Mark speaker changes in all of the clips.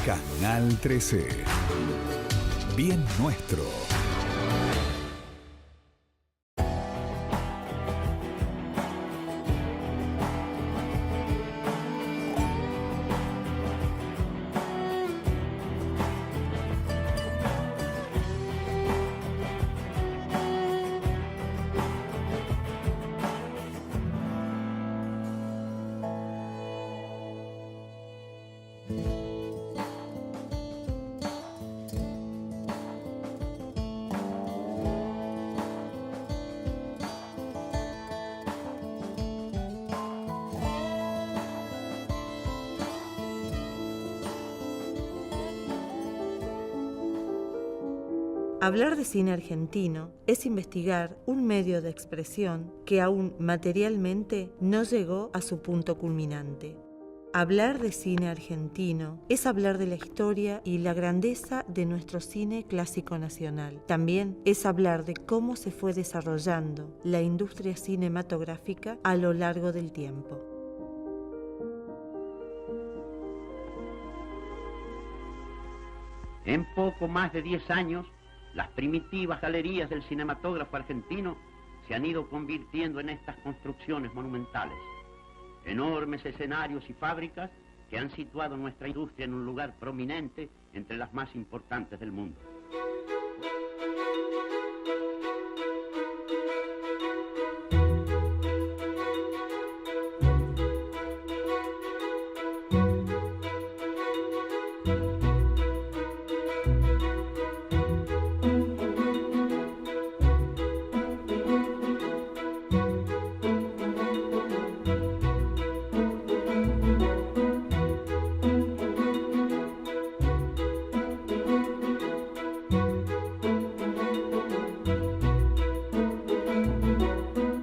Speaker 1: Canal 13. Bien nuestro.
Speaker 2: Hablar de cine argentino es investigar un medio de expresión que aún materialmente no llegó a su punto culminante. Hablar de cine argentino es hablar de la historia y la grandeza de nuestro cine clásico nacional. También es hablar de cómo se fue desarrollando la industria cinematográfica a lo largo del tiempo.
Speaker 3: En poco más de 10 años, las primitivas galerías del cinematógrafo argentino se han ido convirtiendo en estas construcciones monumentales, enormes escenarios y fábricas que han situado nuestra industria en un lugar prominente entre las más importantes del mundo.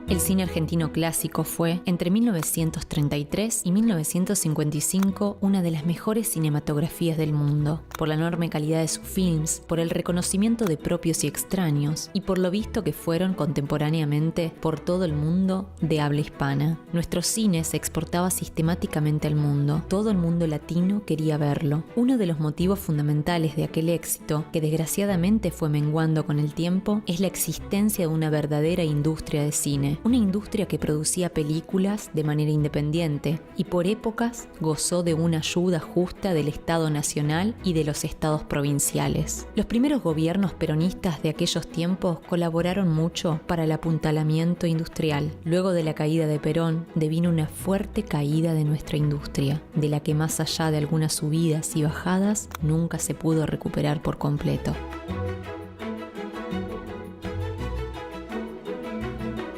Speaker 4: El cine argentino clásico fue, entre 1933 y 1955, una de las mejores cinematografías del mundo, por la enorme calidad de sus films, por el reconocimiento de propios y extraños, y por lo visto que fueron contemporáneamente por todo el mundo de habla hispana. Nuestro cine se exportaba sistemáticamente al mundo, todo el mundo latino quería verlo. Uno de los motivos fundamentales de aquel éxito, que desgraciadamente fue menguando con el tiempo, es la existencia de una verdadera industria de cine. Una industria que producía películas de manera independiente y por épocas gozó de una ayuda justa del Estado Nacional y de los estados provinciales. Los primeros gobiernos peronistas de aquellos tiempos colaboraron mucho para el apuntalamiento industrial. Luego de la caída de Perón, devino una fuerte caída de nuestra industria, de la que más allá de algunas subidas y bajadas, nunca se pudo recuperar por completo.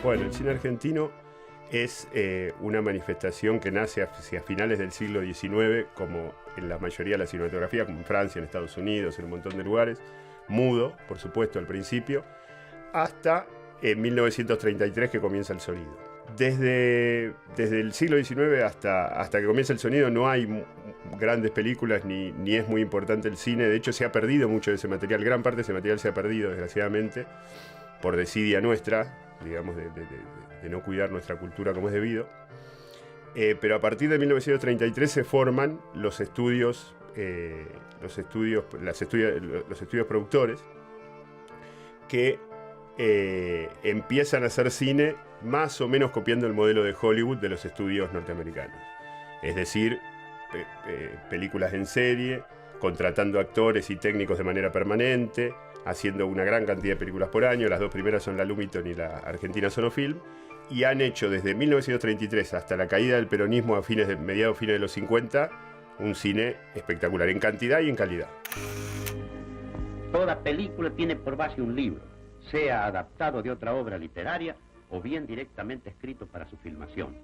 Speaker 5: Bueno, el cine argentino es una manifestación que nace hacia finales del siglo XIX, como en la mayoría de la cinematografía, como en Francia, en Estados Unidos, en un montón de lugares, mudo, por supuesto, al principio, hasta 1933 que comienza el sonido. Desde el siglo XIX hasta que comienza el sonido no hay grandes películas ni es muy importante el cine. De hecho, se ha perdido mucho de ese material, gran parte de ese material se ha perdido, desgraciadamente, por desidia nuestra, digamos, de no cuidar nuestra cultura como es debido. Pero a partir de 1933 se forman los estudios productores que empiezan a hacer cine más o menos copiando el modelo de Hollywood de los estudios norteamericanos. Es decir, películas en serie, contratando actores y técnicos de manera permanente, haciendo una gran cantidad de películas por año. Las dos primeras son la Lumiton y la Argentina Sonofilm, y han hecho desde 1933 hasta la caída del peronismo a mediados de los 50 un cine espectacular en cantidad y en calidad.
Speaker 3: Toda película tiene por base un libro, sea adaptado de otra obra literaria o bien directamente escrito para su filmación.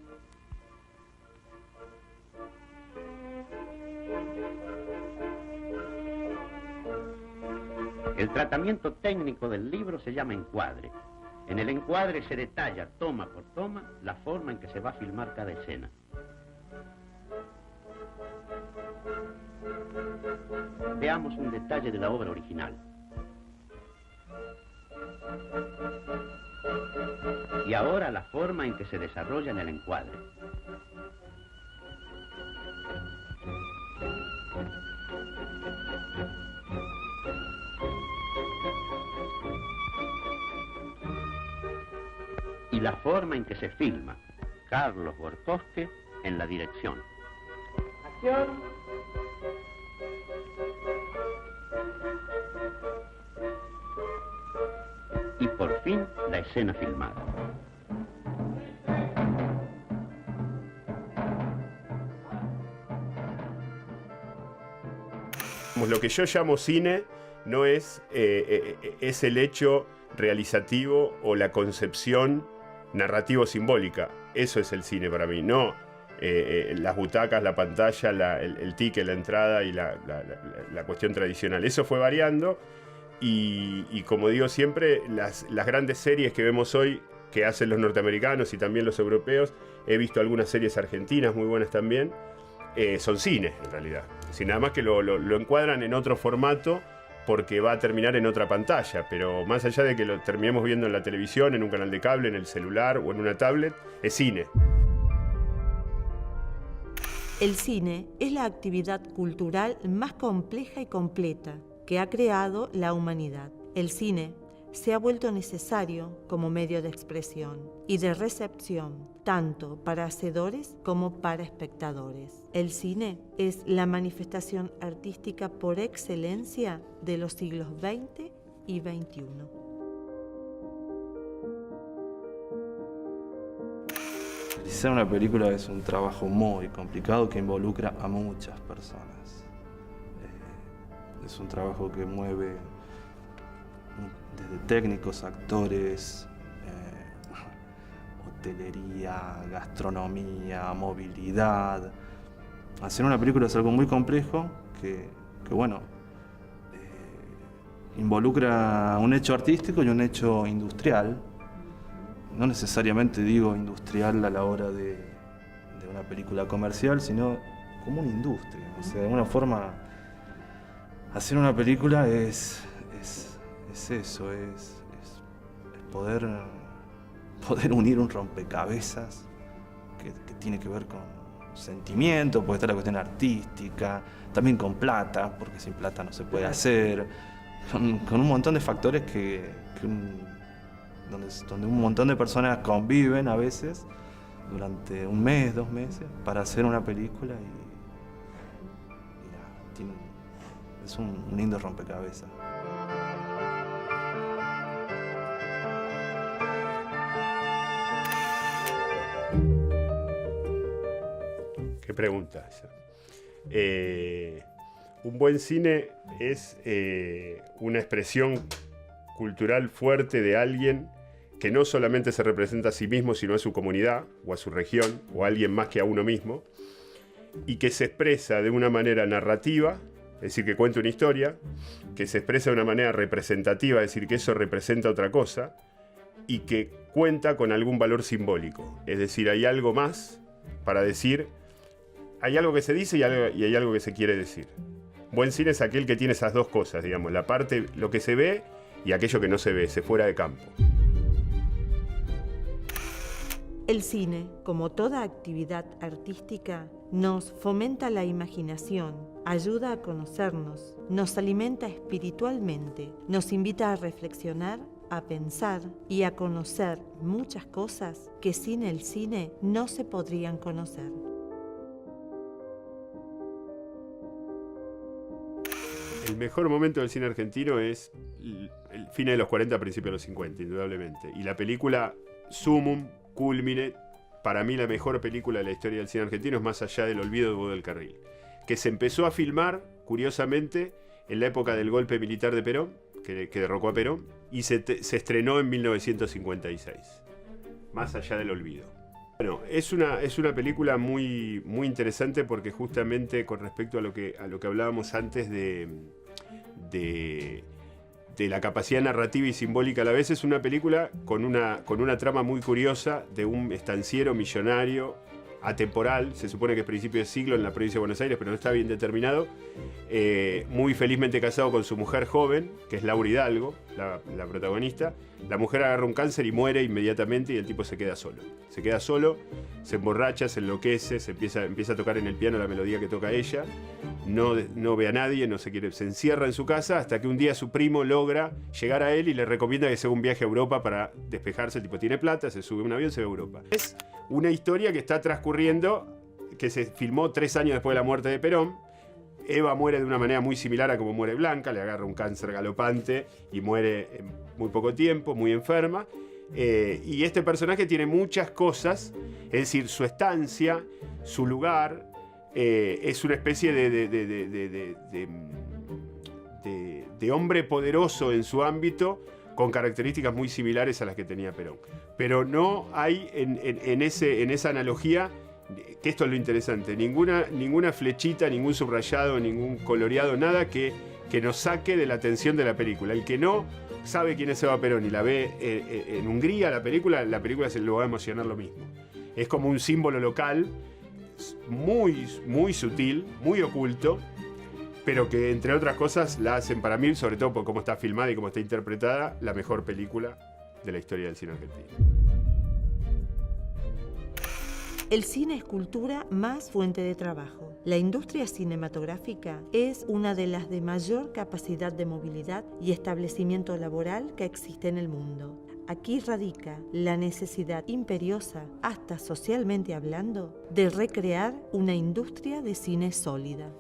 Speaker 3: El tratamiento técnico del libro se llama encuadre. En el encuadre se detalla toma por toma la forma en que se va a filmar cada escena. Veamos un detalle de la obra original. Y ahora la forma en que se desarrolla en el encuadre. la forma en que se filma. Carlos Borcosque en la dirección.
Speaker 6: Acción.
Speaker 3: Y por fin la escena filmada.
Speaker 5: Lo que yo llamo cine no es el hecho realizativo o la concepción narrativo-simbólica. Eso es el cine para mí, no las butacas, la pantalla, el ticket, la entrada y la cuestión tradicional. Eso fue variando y como digo siempre, las grandes series que vemos hoy que hacen los norteamericanos y también los europeos, he visto algunas series argentinas muy buenas también, son cine en realidad. Sin nada más que lo encuadran en otro formato porque va a terminar en otra pantalla, pero más allá de que lo terminemos viendo en la televisión, en un canal de cable, en el celular o en una tablet, es cine.
Speaker 2: El cine es la actividad cultural más compleja y completa que ha creado la humanidad. El cine se ha vuelto necesario como medio de expresión y de recepción, tanto para hacedores como para espectadores. El cine es la manifestación artística por excelencia de los siglos XX y XXI.
Speaker 7: Realizar una película es un trabajo muy complicado que involucra a muchas personas. Es un trabajo que mueve desde técnicos, actores, hotelería, gastronomía, movilidad. Hacer una película es algo muy complejo que involucra un hecho artístico y un hecho industrial. No necesariamente digo industrial a la hora de una película comercial, sino como una industria. O sea, de alguna forma, hacer una película es eso, es poder unir un rompecabezas que tiene que ver con sentimiento, puede estar la cuestión artística, también con plata, porque sin plata no se puede hacer, con un montón de factores donde un montón de personas conviven a veces durante un mes, 2 meses, para hacer una película es un lindo rompecabezas.
Speaker 5: Qué pregunta esa. Un buen cine es una expresión cultural fuerte de alguien que no solamente se representa a sí mismo, sino a su comunidad, o a su región, o a alguien más que a uno mismo, y que se expresa de una manera narrativa, es decir, que cuenta una historia, que se expresa de una manera representativa, es decir, que eso representa otra cosa, y que cuenta con algún valor simbólico. Es decir, hay algo más para decir, hay algo que se dice y hay algo que se quiere decir. Buen cine es aquel que tiene esas dos cosas, digamos, la parte, lo que se ve y aquello que no se ve, se fuera de campo.
Speaker 2: El cine, como toda actividad artística, nos fomenta la imaginación, ayuda a conocernos, nos alimenta espiritualmente, nos invita a reflexionar, a pensar y a conocer muchas cosas que sin el cine no se podrían conocer.
Speaker 5: El mejor momento del cine argentino es el fin de los 40, principios de los 50, indudablemente. Y la película Sumum, culmine, para mí la mejor película de la historia del cine argentino es Más allá del olvido de Hugo del Carril, que se empezó a filmar, curiosamente, en la época del golpe militar de Perón, que derrocó a Perón, y se estrenó en 1956. Más allá del olvido. Bueno, es una película muy, muy interesante porque justamente con respecto a lo que hablábamos antes de la capacidad narrativa y simbólica a la vez, es una película con una trama muy curiosa de un estanciero millonario atemporal, se supone que es principio de siglo en la provincia de Buenos Aires, pero no está bien determinado, muy felizmente casado con su mujer joven, que es Laura Hidalgo, la protagonista. La mujer agarra un cáncer y muere inmediatamente y el tipo se queda solo. Se queda solo, se emborracha, se enloquece, empieza a tocar en el piano la melodía que toca ella, no ve a nadie, se encierra en su casa hasta que un día su primo logra llegar a él y le recomienda que se haga un viaje a Europa para despejarse. El tipo tiene plata, se sube a un avión, se va a Europa. Es una historia que está transcurriendo, que se filmó 3 años después de la muerte de Perón. Eva muere de una manera muy similar a como muere Blanca, le agarra un cáncer galopante y muere en muy poco tiempo, muy enferma. Y este personaje tiene muchas cosas, es decir, su estancia, su lugar, es una especie de hombre poderoso en su ámbito, con características muy similares a las que tenía Perón. Pero no hay en esa analogía, que esto es lo interesante, ninguna flechita, ningún subrayado, ningún coloreado, nada que nos saque de la atención de la película. El que no sabe quién es Eva Perón y la ve en Hungría, la película se lo va a emocionar lo mismo. Es como un símbolo local, muy, muy sutil, muy oculto, pero que entre otras cosas la hacen, para mí, sobre todo por cómo está filmada y cómo está interpretada, la mejor película de la historia del cine argentino.
Speaker 2: El cine es cultura más fuente de trabajo. La industria cinematográfica es una de las de mayor capacidad de movilidad y establecimiento laboral que existe en el mundo. Aquí radica la necesidad imperiosa, hasta socialmente hablando, de recrear una industria de cine sólida.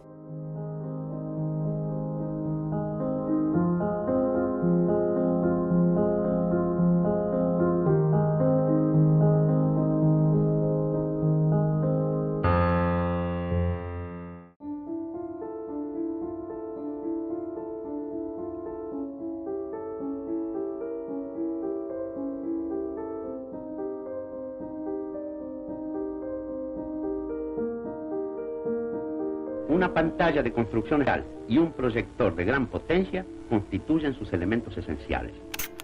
Speaker 3: Una pantalla de construcción real y un proyector de gran potencia constituyen sus elementos esenciales.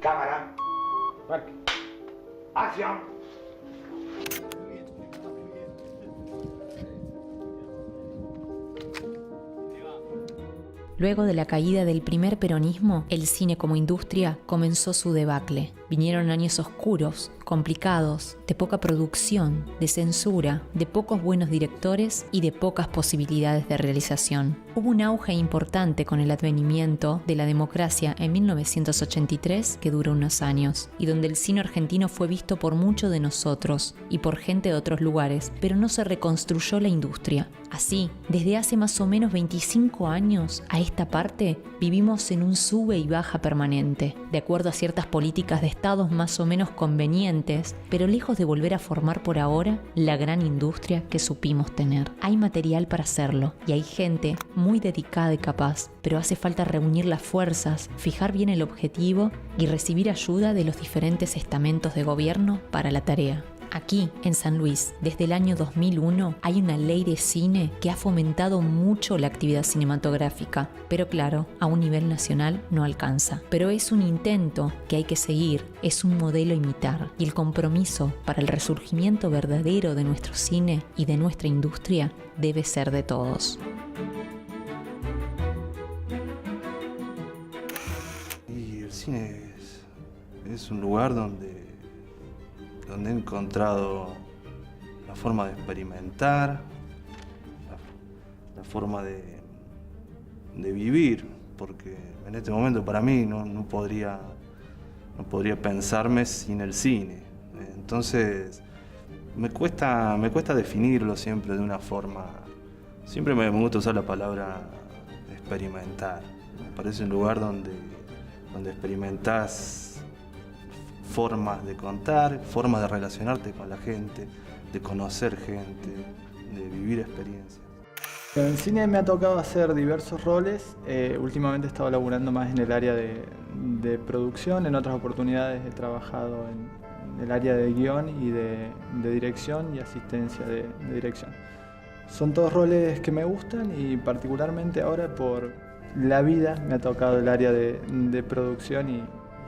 Speaker 6: Cámara. Acción.
Speaker 4: Luego de la caída del primer peronismo, el cine como industria comenzó su debacle. Vinieron años oscuros, complicados, de poca producción, de censura, de pocos buenos directores y de pocas posibilidades de realización. Hubo un auge importante con el advenimiento de la democracia en 1983 que duró unos años, y donde el cine argentino fue visto por muchos de nosotros y por gente de otros lugares, pero no se reconstruyó la industria. Así, desde hace más o menos 25 años a esta parte, vivimos en un sube y baja permanente, de acuerdo a ciertas políticas de estados más o menos convenientes, pero lejos de volver a formar por ahora la gran industria que supimos tener. Hay material para hacerlo y hay gente muy dedicada y capaz, pero hace falta reunir las fuerzas, fijar bien el objetivo y recibir ayuda de los diferentes estamentos de gobierno para la tarea. Aquí, en San Luis, desde el año 2001, hay una ley de cine que ha fomentado mucho la actividad cinematográfica, pero claro, a un nivel nacional no alcanza. Pero es un intento que hay que seguir, es un modelo a imitar, y el compromiso para el resurgimiento verdadero de nuestro cine y de nuestra industria debe ser de todos.
Speaker 7: Y el cine es un lugar donde he encontrado la forma de experimentar, la forma de vivir, porque en este momento para mí no podría pensarme sin el cine. Entonces me cuesta definirlo siempre de una forma. Siempre me gusta usar la palabra experimentar. Me parece un lugar donde experimentás formas de contar, formas de relacionarte con la gente, de conocer gente, de vivir experiencias.
Speaker 8: En el cine me ha tocado hacer diversos roles. Últimamente he estado laburando más en el área de producción. En otras oportunidades he trabajado en el área de guión y de dirección y asistencia de dirección. Son todos roles que me gustan y particularmente ahora por la vida me ha tocado el área de producción y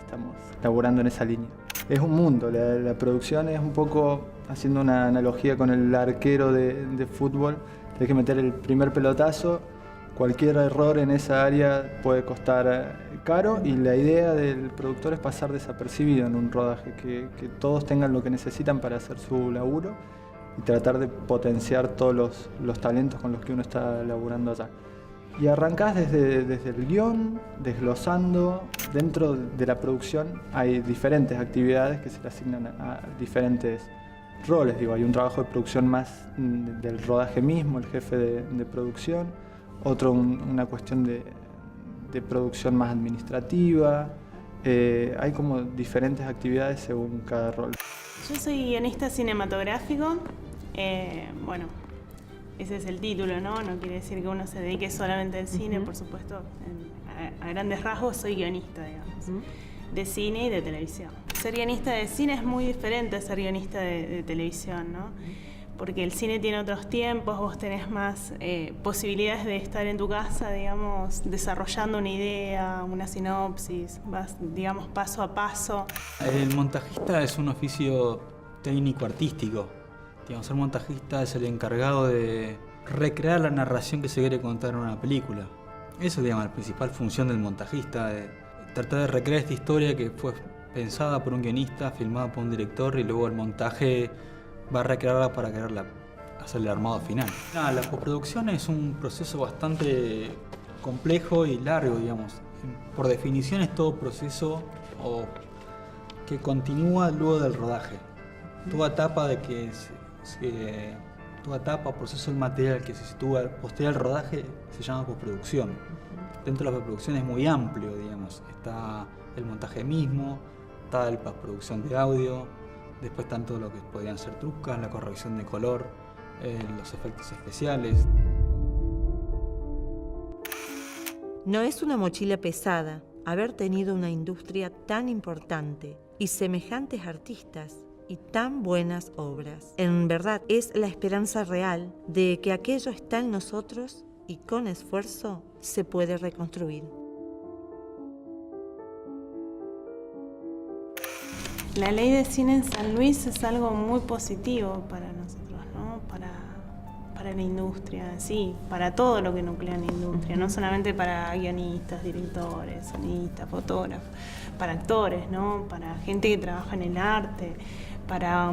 Speaker 8: estamos laburando en esa línea. Es un mundo, la producción es un poco haciendo una analogía con el arquero de fútbol, tenés que meter el primer pelotazo. Cualquier error en esa área puede costar caro y la idea del productor es pasar desapercibido en un rodaje, que todos tengan lo que necesitan para hacer su laburo y tratar de potenciar todos los talentos con los que uno está laburando allá. Y arrancás desde el guión, desglosando. Dentro de la producción hay diferentes actividades que se le asignan a diferentes roles. Digo, hay un trabajo de producción más del rodaje mismo, el jefe de producción. Otro, una cuestión de producción más administrativa. Hay como diferentes actividades según cada rol.
Speaker 9: Yo soy guionista cinematográfico. Bueno, ese es el título, ¿no? No quiere decir que uno se dedique solamente al cine, por supuesto. A grandes rasgos soy guionista, digamos, de cine y de televisión. Ser guionista de cine es muy diferente a ser guionista de televisión, ¿no? Porque el cine tiene otros tiempos, vos tenés más posibilidades de estar en tu casa, digamos, desarrollando una idea, una sinopsis, vas, digamos, paso a paso.
Speaker 10: El montajista es un oficio técnico-artístico. Digamos, el montajista es el encargado de recrear la narración que se quiere contar en una película. Eso es, digamos, la principal función del montajista, de tratar de recrear esta historia que fue pensada por un guionista, filmada por un director, y luego el montaje va a recrearla para quererla hacer el armado final. La postproducción es un proceso bastante complejo y largo, digamos. Por definición es todo proceso que continúa luego del rodaje. Toda etapa proceso del material que se sitúa posterior al rodaje se llama postproducción. Dentro de la postproducción es muy amplio, digamos. Está el montaje mismo, está la postproducción de audio, después están todo lo que podrían ser trucas, la corrección de color, los efectos especiales.
Speaker 2: No es una mochila pesada haber tenido una industria tan importante y semejantes artistas y tan buenas obras. En verdad es la esperanza real de que aquello está en nosotros y con esfuerzo se puede reconstruir.
Speaker 9: La ley de cine en San Luis es algo muy positivo para nosotros, ¿no? Para la industria, sí, para todo lo que nuclea la industria, no solamente para guionistas, directores, sonistas, fotógrafos, para actores, ¿no? Para gente que trabaja en el arte, para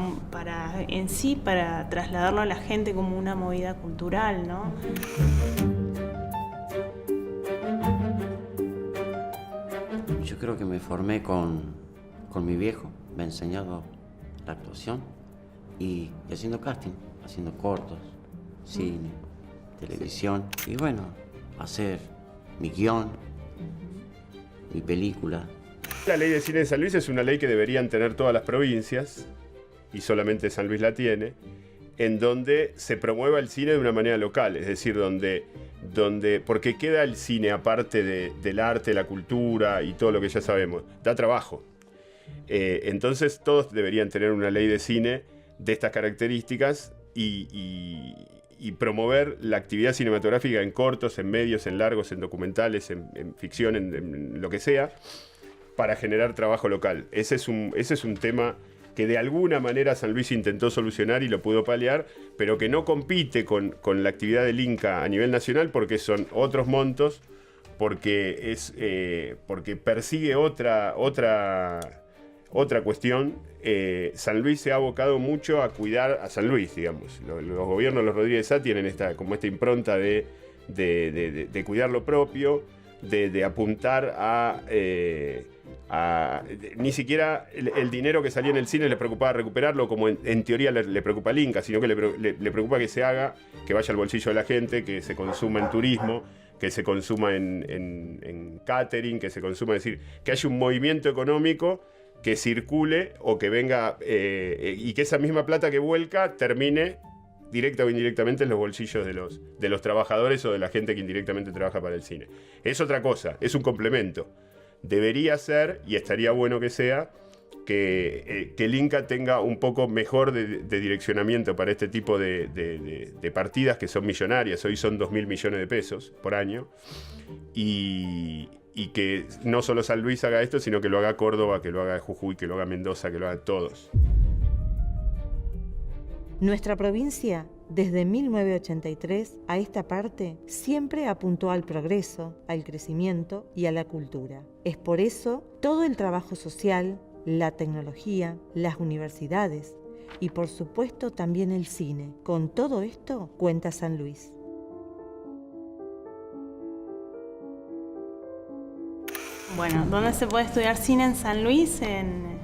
Speaker 9: trasladarlo a la gente como una movida cultural, ¿no?
Speaker 3: Yo creo que me formé con mi viejo, me ha enseñado la actuación y haciendo casting, haciendo cortos, cine, televisión y bueno, hacer mi guión, mi película.
Speaker 5: La ley de cine de San Luis es una ley que deberían tener todas las provincias y solamente San Luis la tiene, en donde se promueva el cine de una manera local, es decir, donde porque queda el cine aparte del arte, la cultura y todo lo que ya sabemos, da trabajo. Entonces todos deberían tener una ley de cine de estas características y promover la actividad cinematográfica en cortos, en medios, en largos, en documentales, en ficción, en lo que sea, para generar trabajo local. Ese es un tema que de alguna manera San Luis intentó solucionar y lo pudo paliar, pero que no compite con la actividad del Inca a nivel nacional porque son otros montos, porque persigue otra cuestión. San Luis se ha abocado mucho a cuidar a San Luis, digamos. Los gobiernos, los Rodríguez Sá, tienen esta impronta de cuidar lo propio, de apuntar a ni siquiera el dinero que salía en el cine les preocupaba recuperarlo, como en teoría le preocupa al Inca, sino que le preocupa que se haga, que vaya al bolsillo de la gente, que se consuma en turismo, que se consuma en catering, que se consuma, es decir, que haya un movimiento económico que circule o que venga y que esa misma plata que vuelca termine directa o indirectamente en los bolsillos de los trabajadores o de la gente que indirectamente trabaja para el cine. Es otra cosa, es un complemento. Debería ser, y estaría bueno que sea, que el Inca tenga un poco mejor de direccionamiento para este tipo de partidas que son millonarias. Hoy son 2.000 millones de pesos por año. Y que no solo San Luis haga esto, sino que lo haga Córdoba, que lo haga Jujuy, que lo haga Mendoza, que lo haga todos.
Speaker 2: Nuestra provincia, desde 1983 a esta parte, siempre apuntó al progreso, al crecimiento y a la cultura. Es por eso todo el trabajo social, la tecnología, las universidades y por supuesto también el cine. Con todo esto cuenta San Luis.
Speaker 9: Bueno, ¿dónde se puede estudiar cine en San Luis? En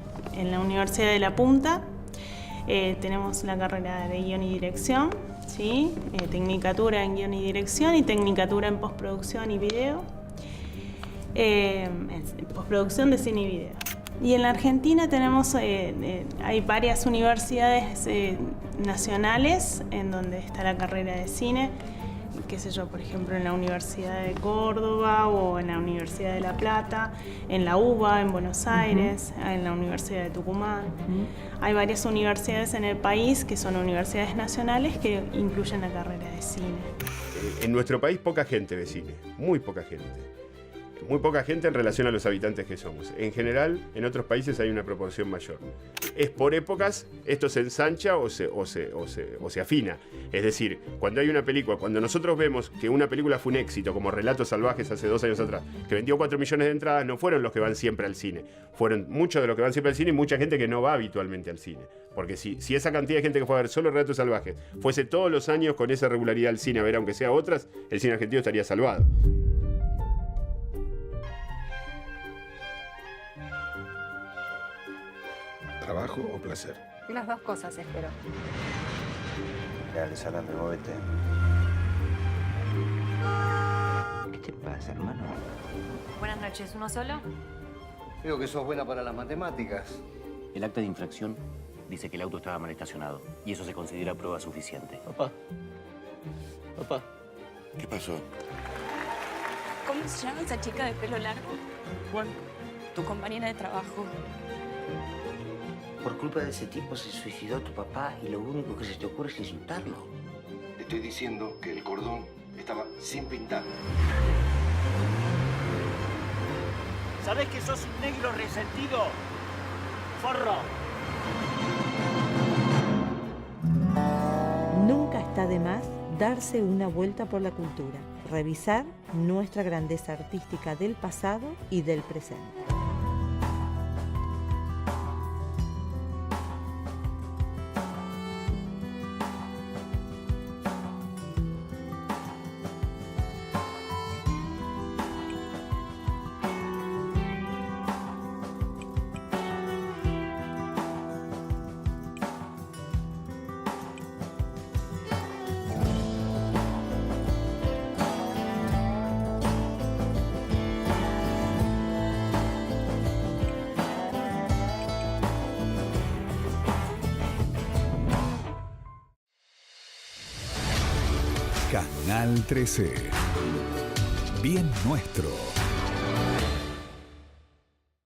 Speaker 9: la Universidad de La Punta. Tenemos la carrera de guión y dirección, ¿sí? Tecnicatura en guión y dirección y tecnicatura en postproducción y video. Postproducción de cine y video. Y en la Argentina tenemos, hay varias universidades nacionales en donde está la carrera de cine, qué sé yo, por ejemplo, en la Universidad de Córdoba o en la Universidad de La Plata, en la UBA, en Buenos Aires, en la Universidad de Tucumán. Hay varias universidades en el país que son universidades nacionales que incluyen la carrera de cine.
Speaker 5: En nuestro país poca gente ve cine, muy poca gente. Muy poca gente en relación a los habitantes que somos. En general, en otros países hay una proporción mayor. Es por épocas, esto se ensancha o se afina. Es decir, cuando hay una película, cuando nosotros vemos que una película fue un éxito, como Relatos Salvajes hace 2 años atrás, que vendió 4 millones de entradas, no fueron los que van siempre al cine. Fueron muchos de los que van siempre al cine y mucha gente que no va habitualmente al cine. Porque si esa cantidad de gente que fue a ver solo Relatos Salvajes fuese todos los años con esa regularidad al cine a ver aunque sea otras, el cine argentino estaría salvado.
Speaker 11: ¿Trabajo o placer?
Speaker 12: Las dos cosas, espero.
Speaker 13: Dale, Salame, móvete. ¿Qué te pasa, hermano?
Speaker 12: Buenas noches, ¿uno solo?
Speaker 13: Creo que sos buena para las matemáticas.
Speaker 3: El acta de infracción dice que el auto estaba mal estacionado y eso se considera prueba suficiente.
Speaker 13: Papá. ¿Qué pasó?
Speaker 12: ¿Cómo se llama esa chica de pelo largo?
Speaker 13: ¿Cuál?
Speaker 12: Tu compañera de trabajo.
Speaker 13: Por culpa de ese tipo se suicidó tu papá y lo único que se te ocurre es insultarlo.
Speaker 11: Te estoy diciendo que el cordón estaba sin pintar.
Speaker 6: ¿Sabés que sos un negro resentido? ¡Forro!
Speaker 2: Nunca está de más darse una vuelta por la cultura, revisar nuestra grandeza artística del pasado y del presente.
Speaker 1: Canal 13. Bien nuestro.